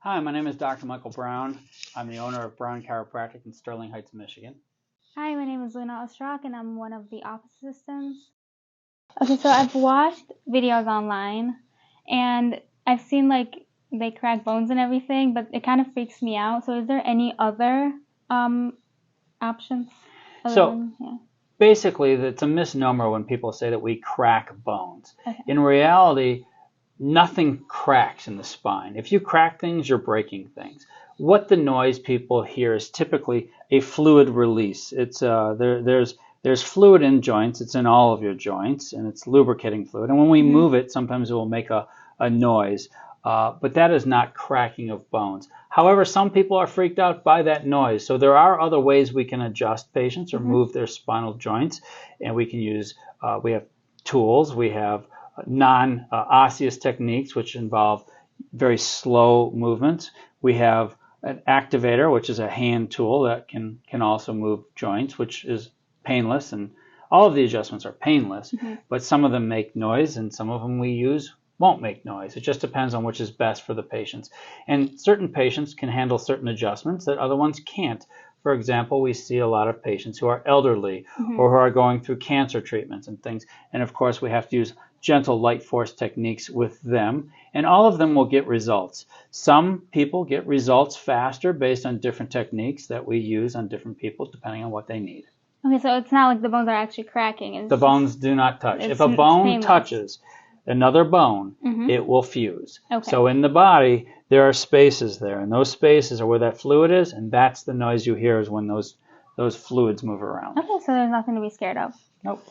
Hi, my name is Dr. Michael Brown. I'm the owner of Brown Chiropractic in Sterling Heights, Michigan. Hi, my name is Luna Ostrak, and I'm one of the office assistants. Okay, so I've watched videos online, and I've seen they crack bones and everything, but it kind of freaks me out. So is there any other options? Basically, it's a misnomer when people say that we crack bones. Okay. In reality, nothing cracks in the spine. If you crack things, you're breaking things. What the noise people hear is typically a fluid release. It's there's fluid in joints. It's in all of your joints, and it's lubricating fluid. And when we move it, sometimes it will make a noise. But that is not cracking of bones. However, some people are freaked out by that noise. So there are other ways we can adjust patients or move their spinal joints, and we can use. We have tools. We have non-osseous techniques, which involve very slow movements. We have an activator, which is a hand tool that can also move joints, which is painless, and all of the adjustments are painless, but some of them make noise, and some of them we use won't make noise. It just depends on which is best for the patients. And certain patients can handle certain adjustments that other ones can't. For example, we see a lot of patients who are elderly or who are going through cancer treatments and things. And of course, we have to use gentle light force techniques with them, and all of them will get results. Some people get results faster based on different techniques that we use on different people depending on what they need. Okay, so it's not like the bones are actually cracking. The bones do not touch. If a bone touches another bone, it will fuse. Okay. So in the body, there are spaces there, and those spaces are where that fluid is, and that's the noise you hear is when those fluids move around. Okay, so there's nothing to be scared of. Nope.